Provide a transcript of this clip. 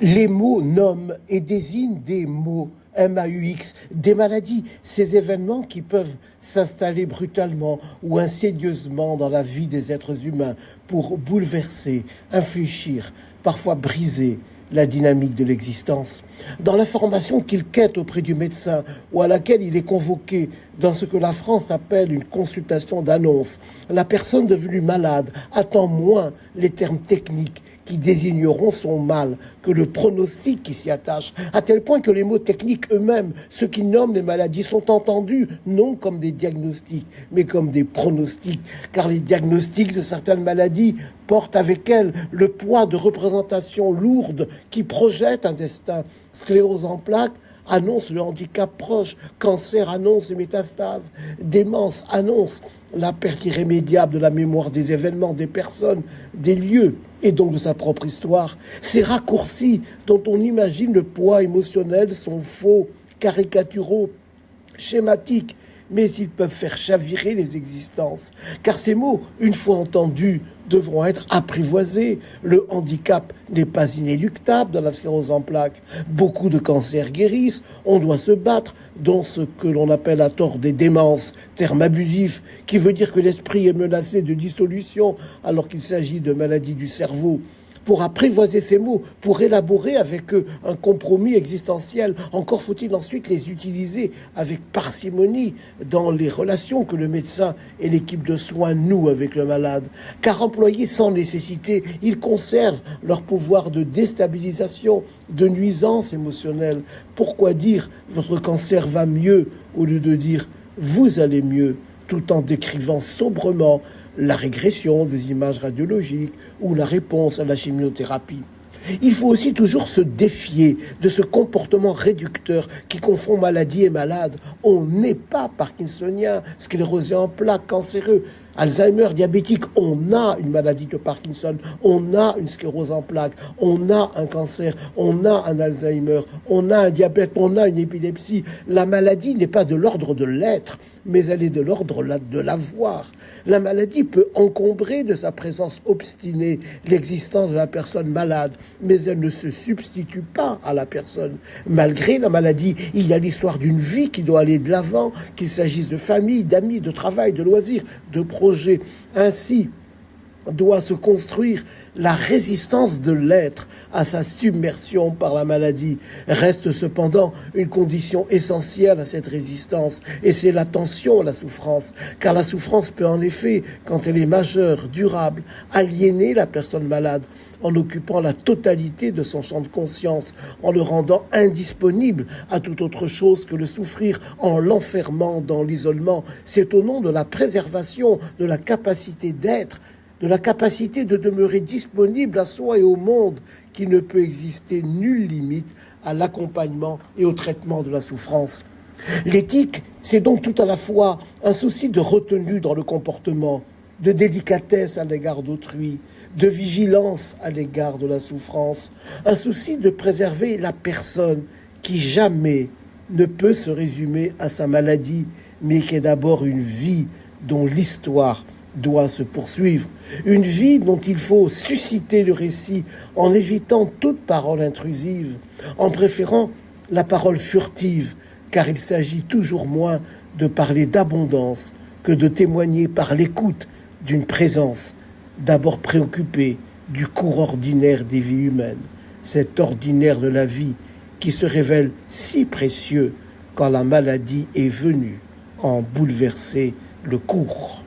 Les mots nomment et désignent des maux, MAUX, des maladies, ces événements qui peuvent s'installer brutalement ou insidieusement dans la vie des êtres humains pour bouleverser, infléchir, parfois briser la dynamique de l'existence. Dans l'information qu'il quête auprès du médecin ou à laquelle il est convoqué dans ce que la France appelle une consultation d'annonce, la personne devenue malade attend moins les termes techniques qui désigneront son mal que le pronostic qui s'y attache, à tel point que les mots techniques eux-mêmes, ceux qui nomment les maladies, sont entendus non comme des diagnostics, mais comme des pronostics, car les diagnostics de certaines maladies portent avec elles le poids de représentations lourdes qui projettent un destin. Sclérose en plaques annonce le handicap proche, cancer annonce les métastases, démence annonce la perte irrémédiable de la mémoire des événements, des personnes, des lieux et donc de sa propre histoire. Ces raccourcis dont on imagine le poids émotionnel sont faux, caricaturaux, schématiques, mais ils peuvent faire chavirer les existences. Car ces mots, une fois entendus, devront être apprivoisés. Le handicap n'est pas inéluctable dans la sclérose en plaques. Beaucoup de cancers guérissent, on doit se battre dans ce que l'on appelle à tort des démences, terme abusif, qui veut dire que l'esprit est menacé de dissolution alors qu'il s'agit de maladies du cerveau. Pour apprivoiser ces mots, pour élaborer avec eux un compromis existentiel. Encore faut-il ensuite les utiliser avec parcimonie dans les relations que le médecin et l'équipe de soins nouent avec le malade. Car employés sans nécessité, ils conservent leur pouvoir de déstabilisation, de nuisance émotionnelle. Pourquoi dire « votre cancer va mieux » au lieu de dire « vous allez mieux » tout en décrivant sobrement la régression des images radiologiques ou la réponse à la chimiothérapie. Il faut aussi toujours se défier de ce comportement réducteur qui confond maladie et malade. On n'est pas parkinsonien, sclérosé en plaques, cancéreux, Alzheimer, diabétique. On a une maladie de Parkinson, on a une sclérose en plaques, on a un cancer, on a un Alzheimer, on a un diabète, on a une épilepsie. La maladie n'est pas de l'ordre de l'être, mais elle est de l'ordre de l'avoir. La maladie peut encombrer de sa présence obstinée l'existence de la personne malade, mais elle ne se substitue pas à la personne. Malgré la maladie, il y a l'histoire d'une vie qui doit aller de l'avant, qu'il s'agisse de famille, d'amis, de travail, de loisirs, de projets. Ainsi doit se construire la résistance de l'être à sa submersion par la maladie. Reste cependant une condition essentielle à cette résistance, et c'est l'attention à la souffrance, car la souffrance peut en effet, quand elle est majeure, durable, aliéner la personne malade, en occupant la totalité de son champ de conscience, en le rendant indisponible à toute autre chose que le souffrir, en l'enfermant dans l'isolement. C'est au nom de la préservation de la capacité d'être, de la capacité de demeurer disponible à soi et au monde, qu'il ne peut exister nulle limite à l'accompagnement et au traitement de la souffrance. L'éthique, c'est donc tout à la fois un souci de retenue dans le comportement, de délicatesse à l'égard d'autrui, de vigilance à l'égard de la souffrance, un souci de préserver la personne qui jamais ne peut se résumer à sa maladie, mais qui est d'abord une vie dont l'histoire doit se poursuivre, une vie dont il faut susciter le récit en évitant toute parole intrusive, en préférant la parole furtive, car il s'agit toujours moins de parler d'abondance que de témoigner par l'écoute d'une présence d'abord préoccupée du cours ordinaire des vies humaines, cet ordinaire de la vie qui se révèle si précieux quand la maladie est venue en bouleverser le cours.